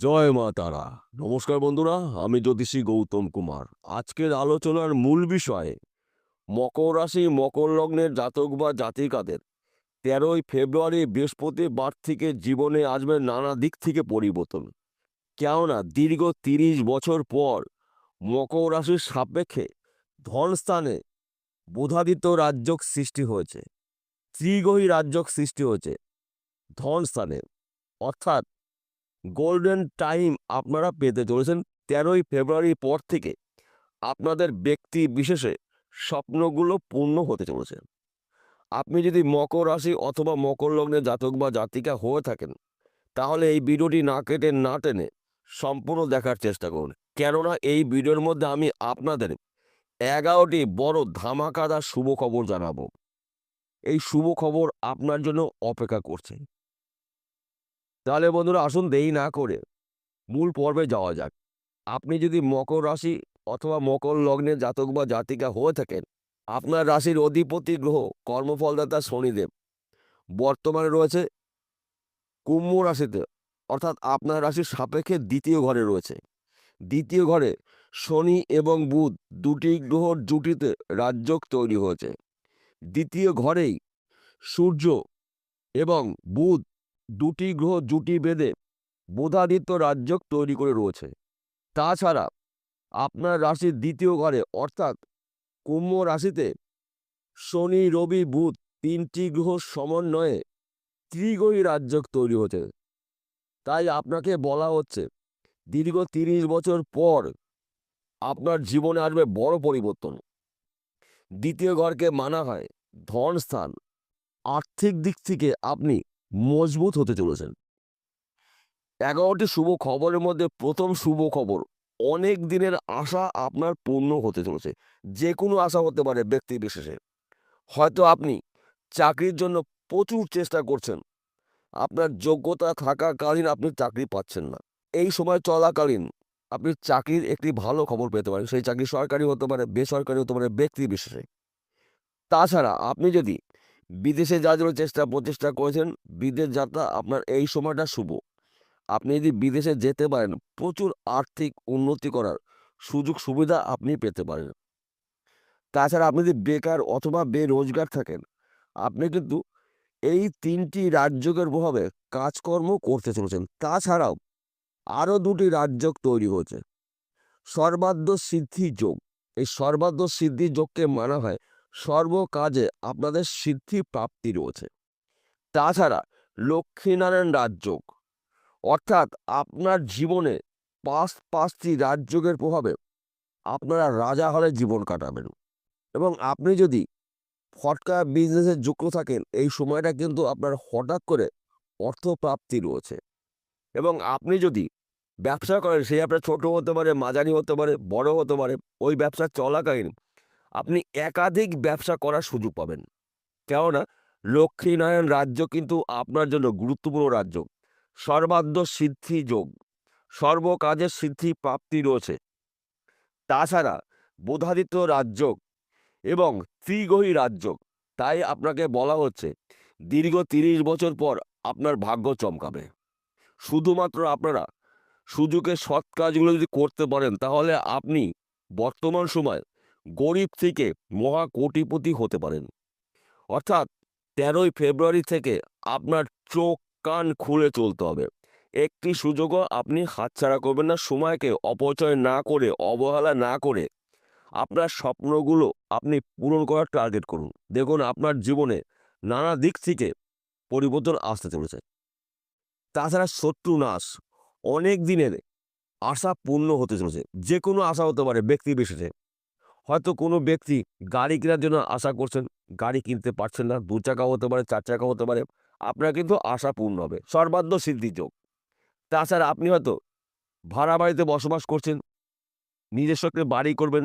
জয় মা তারা। নমস্কার বন্ধুরা, আমি জ্যোতিষী গৌতম কুমার। আজকের আলোচনার মূল বিষয় মকর রাশি মকর লগ্নের জাতক বা জাতিকাদের 13ই ফেব্রুয়ারি বৃহস্পতিবার থেকে জীবনে আসবে নানা দিক থেকে পরিবর্তন। কেননা দীর্ঘ 30 বছর পর মকর রাশির সাপেক্ষে ধনস্থানে বুধাদিত্য রাজযোগ সৃষ্টি হয়েছে, ত্রিগ্রহী রাজযোগ সৃষ্টি হয়েছে ধনস্থানে, অর্থাৎ গোল্ডেন টাইম আপনারা পেতে চলেছেন 13ই ফেব্রুয়ারির পর থেকে। আপনাদের ব্যক্তি বিশেষে স্বপ্নগুলো পূর্ণ হতে চলেছে। আপনি যদি মকর রাশি অথবা মকর লগ্নের জাতক বা জাতিকা হয়ে থাকেন, তাহলে এই ভিডিওটি না কেটে না টেনে সম্পূর্ণ দেখার চেষ্টা করুন। কেননা এই ভিডিওর মধ্যে আমি আপনাদের 11টি বড় ধামাকাদার শুভ খবর জানাবো। এই শুভ খবর আপনার জন্য অপেক্ষা করছে। তাহলে বন্ধুরা, আসুন দেরি না করে মূল পর্বে যাওয়া যাক। আপনি যদি মকর রাশি অথবা মকর লগ্নের জাতক বা জাতিকা হয়ে থাকেন, আপনার রাশির অধিপতি গ্রহ কর্মফলদাতা শনিদেব বর্তমানে রয়েছে কুম্ভ রাশিতে, অর্থাৎ আপনার রাশির সাপেক্ষে দ্বিতীয় ঘরে রয়েছে। দ্বিতীয় ঘরে শনি এবং বুধ দুটি গ্রহর জুটিতে রাজযোগ তৈরি হয়েছে। দ্বিতীয় ঘরেই সূর্য এবং বুধ দুটি গ্রহ জুটি বেঁধে বুধাদিত্য রাজযোগ তৈরি করে রয়েছে। তাছাড়া আপনার রাশির দ্বিতীয় ঘরে অর্থাৎ কুম্ভ রাশিতে শনি রবি বুধ তিনটি গ্রহ সমন্বয়ে ত্রিগ্রহী রাজযোগ তৈরি হচ্ছে। তাই আপনাকে বলা হচ্ছে দীর্ঘ 30 বছর পর আপনার জীবনে আসবে বড় পরিবর্তন। দ্বিতীয় ঘরকে মানা হয় ধন স্থান। আর্থিক দিক থেকে আপনি মজবুত হতে চলেছেন। 11টি শুভ খবরের মধ্যে প্রথম শুভ খবর, অনেক দিনের আশা আপনার পূর্ণ হতে চলেছে। যে কোনো আশা হতে পারে ব্যক্তি বিশেষে। হয়তো আপনি চাকরির জন্য প্রচুর চেষ্টা করছেন, আপনার যোগ্যতা থাকাকালীন আপনি চাকরি পাচ্ছেন না। এই সময় চলাকালীন আপনি চাকরির একটি ভালো খবর পেতে পারেন। সেই চাকরি সরকারি হতে পারে, বেসরকারি হতে পারে, ব্যক্তি বিশেষে। তাছাড়া আপনি যদি বিদেশে যাওয়ার জন্য প্রচেষ্টা করেছেন, বিদেশ যাত্রা আপনার এই সময়টা শুভ। আপনি যদি বিদেশে যেতে পারেন, প্রচুর আর্থিক উন্নতি করার সুযোগ সুবিধা আপনি পেতে পারেন। তাছাড়া আপনি যদি বেকার অথবা বেরোজগার থাকেন, আপনি কিন্তু এই 3টি রাজযোগের প্রভাবে কাজকর্ম করতে চলেছেন। তাছাড়াও আরও 2টি রাজযোগ তৈরি হয়েছে, সর্বার্থ সিদ্ধি যোগ। এই সর্বার্থ সিদ্ধি যোগকে মানা হয় সর্বকাজে আপনাদের সিদ্ধি প্রাপ্তি রয়েছে। তাছাড়া লক্ষ্মীনারায়ণ রাজযোগ, অর্থাৎ আপনার জীবনে পাঁচটি রাজযোগের প্রভাবে আপনারা রাজা হলে জীবন কাটাবেন। এবং আপনি যদি ফটকা বিজনেসে যুক্ত থাকেন, এই সময়টা কিন্তু আপনার হঠাৎ করে অর্থপ্রাপ্তি রয়েছে। এবং আপনি যদি ব্যবসা করেন, সেই ব্যবসা ছোট হতে পারে, মাঝারি হতে পারে, বড় হতে পারে, ওই ব্যবসা চলাকালীন আপনি একাধিক ব্যবসা করার সুযোগ পাবেন। কেননা লক্ষ্মীনারায়ণ রাজ্য কিন্তু আপনার জন্য গুরুত্বপূর্ণ রাজ্য। সর্বার্থ সিদ্ধি যোগ, সর্বকাজের সিদ্ধি প্রাপ্তি রয়েছে। তাছাড়া বুধাদিত্য রাজযোগ এবং ত্রিগ্রহী রাজযোগ। তাই আপনাকে বলা হচ্ছে দীর্ঘ 30 বছর পর আপনার ভাগ্য চমকাবে। শুধুমাত্র আপনারা সুযোগের সৎ কাজগুলো যদি করতে পারেন, তাহলে আপনি বর্তমান সময় গরিব থেকে মহা কোটিপতি হতে পারেন। অর্থাৎ 13ই ফেব্রুয়ারি থেকে আপনার চোখ কান খুলে চলতে হবে। একটি সুযোগও আপনি হাতছাড়া করবেন না। সময়কে অপচয় না করে, অবহেলা না করে আপনার স্বপ্নগুলো আপনি পূরণ করার টার্গেট করুন। দেখুন আপনার জীবনে নানা দিক থেকে পরিবর্তন আসতে চলেছে। তাছাড়া শত্রু নাশ, অনেক দিনের আশা পূর্ণ হতে চলেছে। যে কোনো আশা হতে পারে ব্যক্তি বিশেষে। হয়তো কোনো ব্যক্তি গাড়ি কেনার জন্য আশা করছেন, গাড়ি কিনতে পারছেন না, 2 চাকা হতে পারে, 4 চাকা হতে পারে, আপনার কিন্তু আশা পূর্ণ হবে। সর্বার্থ সিদ্ধি যোগ। তাছাড়া আপনি হয়তো ভাড়া বাড়িতে বসবাস করছেন, নিজস্ব একটা বাড়ি করবেন,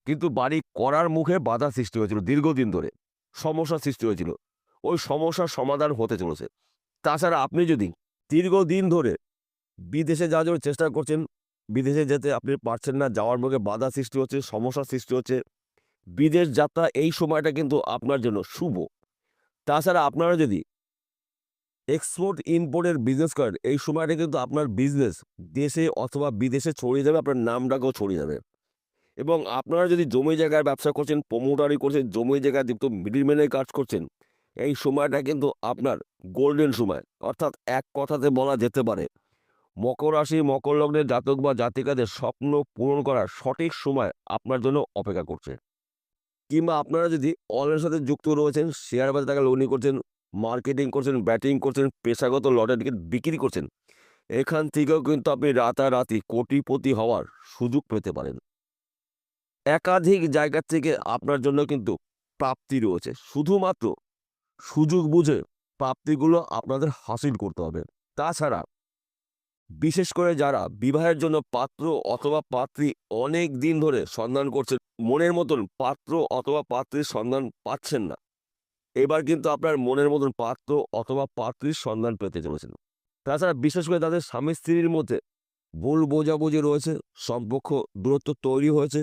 কিন্তু বাড়ি করার মুখে বাধা সৃষ্টি হয়েছিল, দীর্ঘদিন ধরে সমস্যা সৃষ্টি হয়েছিল। ওই সমস্যার সমাধান হতে চলেছে। তাছাড়া আপনি যদি দীর্ঘদিন ধরে বিদেশে যাওয়ার জন্য চেষ্টা করছেন, বিদেশে যেতে আপনি পারছেন না, যাওয়ার মুখে বাধা সৃষ্টি হচ্ছে, সমস্যা সৃষ্টি হচ্ছে, বিদেশ যাত্রা এই সময়টা কিন্তু আপনার জন্য শুভ। তাছাড়া আপনারা যদি এক্সপোর্ট ইম্পোর্টের বিজনেস করেন, এই সময়টা কিন্তু আপনার বিজনেস দেশে অথবা বিদেশে ছড়িয়ে যাবে, আপনার নামটাকেও ছড়িয়ে যাবে। এবং আপনারা যদি জমি জায়গার ব্যবসা করছেন, প্রমোটারি করছেন, জমি জায়গায় যুক্ত মিডলম্যানের কাজ করছেন, এই সময়টা কিন্তু আপনার গোল্ডেন সময়। অর্থাৎ এক কথাতে বলা যেতে পারে মকর রাশি মকর লগ্নের জাতক বা জাতিকাদের স্বপ্ন পূরণ করার সঠিক সময় আপনার জন্য অপেক্ষা করছে। কিংবা আপনারা যদি অনলাইনের সাথে যুক্ত রয়েছেন, শেয়ার বাজারে টাকা লগ্নি করছেন, মার্কেটিং করছেন, ব্যাটিং করছেন, পেশাগত লটারি টিকিট বিক্রি করছেন, এখান থেকেও কিন্তু আপনি রাতারাতি কোটিপতি হওয়ার সুযোগ পেতে পারেন। একাধিক জায়গা থেকে আপনার জন্য কিন্তু প্রাপ্তি রয়েছে। শুধুমাত্র সুযোগ বুঝে প্রাপ্তিগুলো আপনাদের হাসিল করতে হবে। তাছাড়া বিশেষ করে যারা বিবাহের জন্য পাত্র অথবা পাত্রী অনেক দিন ধরে সন্ধান করছেন, মনের মতন পাত্র অথবা পাত্রীর সন্ধান পাচ্ছেন না, এবার কিন্তু আপনার মনের মতন পাত্র অথবা পাত্রীর সন্ধান পেতে চলেছেন। তাছাড়া বিশেষ করে তাদের স্বামী স্ত্রীর মধ্যে ভুল বোঝাবুঝি রয়েছে, সম্পর্ক দূরত্ব তৈরি হয়েছে,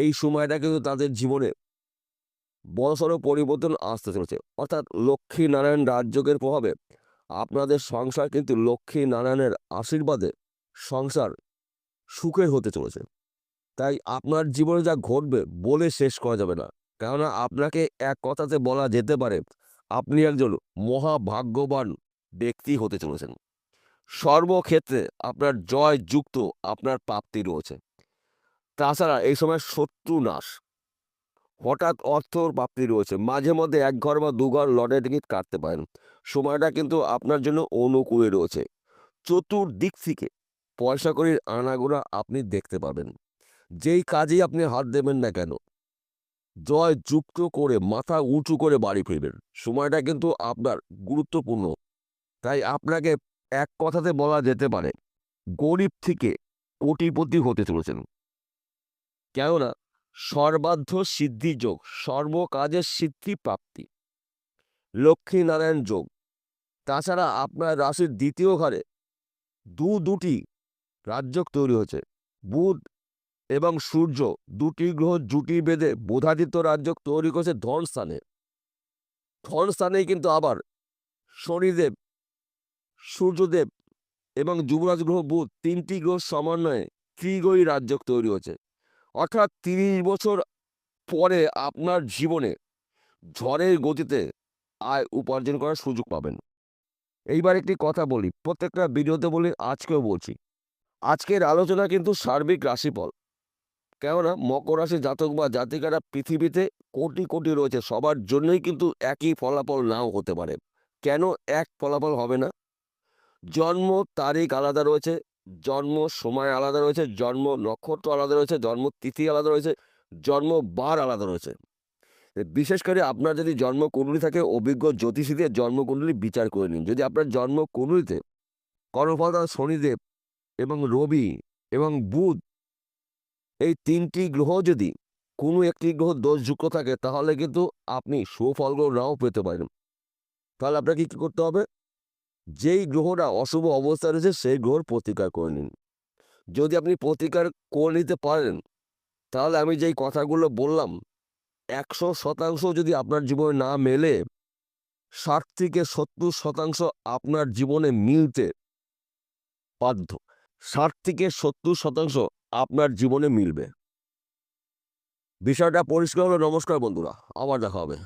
এই সময়টা কিন্তু তাদের জীবনে বড়সড় পরিবর্তন আসতে চলেছে। অর্থাৎ লক্ষ্মী নারায়ণ রাজযোগের প্রভাবে আপনাদের সংসার কিন্তু লক্ষ্মী নারায়ণের আশীর্বাদে সংসার সুখের হতে চলেছে। তাই আপনার জীবনে যা ঘটবে বলে শেষ করা যাবে না। কেননা আপনাকে এক কথাতে বলা যেতে পারে আপনি একজন মহাভাগ্যবান ব্যক্তি হতে চলেছেন। সর্বক্ষেত্রে আপনার জয়যুক্ত আপনার প্রাপ্তি রয়েছে। তাছাড়া এই সময় শত্রু নাশ, হঠাৎ অর্থর প্রাপ্তি রয়েছে। মাঝে মধ্যে এক ঘর বা দু ঘর লটারি টিকিট কাটতে পারেন। সময়টা কিন্তু আপনার জন্য অনুকূলে রয়েছে। চতুর্দিক থেকে পয়সা কড়ির আনাগোনা আপনি দেখতে পাবেন। যেই কাজেই আপনি হাত দেবেন না কেন, জয় যুক্ত করে মাথা উঁচু করে বাড়ি ফিরবেন। সময়টা কিন্তু আপনার গুরুত্বপূর্ণ। তাই আপনাকে এক কথাতে বলা যেতে পারে গরিব থেকে কোটিপতি হতে চলেছেন। কেননা সর্বার্থ সিদ্ধি যোগ, সর্বকাজের সিদ্ধি প্রাপ্তি, লক্ষ্মী নারায়ণ যোগ। তাছাড়া আপনার রাশির দ্বিতীয় ঘরে দুটি রাজযোগ তৈরি হয়েছে। বুধ এবং সূর্য দুটি গ্রহ জুটি বেঁধে বোধাদিত্য রাজযোগ তৈরি করেছে ধন স্থানে। ধন স্থানেই কিন্তু আবার শনিদেব, সূর্যদেব এবং যুবরাজ গ্রহ বুধ তিনটি গ্রহ সমন্বয়ে ত্রিগ্রহী রাজযোগ তৈরি হয়েছে। অর্থাৎ 30 বছর পরে আপনার জীবনে ঝড়ের গতিতে আয় উপার্জন করার সুযোগ পাবেন। এইবার একটি কথা বলি, প্রত্যেকটা ভিডিওতে বলি, আজকেও বলছি, আজকের আলোচনা কিন্তু সার্বিক রাশিফল। কেননা মকর রাশি জাতক বা জাতিকারা পৃথিবীতে কোটি কোটি রয়েছে, সবার জন্যই কিন্তু একই ফলাফল নাও হতে পারে। কেন এক ফলাফল হবে না? জন্ম তারিখ আলাদা রয়েছে, জন্ম সময় আলাদা রয়েছে, জন্ম নক্ষত্র আলাদা রয়েছে, জন্ম তিথি আলাদা রয়েছে, জন্ম বার আলাদা রয়েছে। বিশেষ করে আপনার যদি জন্মকুণ্ডলী থাকে, অভিজ্ঞ জ্যোতিষীদের জন্মকুণ্ডলী বিচার করে নিন। যদি আপনার জন্মকুণ্ডলীতে কর্মফলদাতা শনিদেব এবং রবি এবং বুধ এই তিনটি গ্রহ যদি কোনো একটি গ্রহ দোষযুক্ত থাকে, তাহলে কিন্তু আপনি সুফলগুলো নাও পেতে পারেন। তাহলে আপনাকে কী করতে হবে? যেই গ্রহটা অশুভ অবস্থায় রয়েছে সেই গ্রহর প্রতিকার করে নিন। যদি আপনি প্রতিকার করে নিতে পারেন, তাহলে আমি যেই কথাগুলো বললাম 100% যদি আপনার জীবনে না মেলে, 60 থেকে 70% আপনার জীবনে মিলতে বাধ্য। 60 থেকে 70% আপনার জীবনে মিলবে। বিষয়টা পরিষ্কার হলো। নমস্কার বন্ধুরা, আবার দেখা হবে।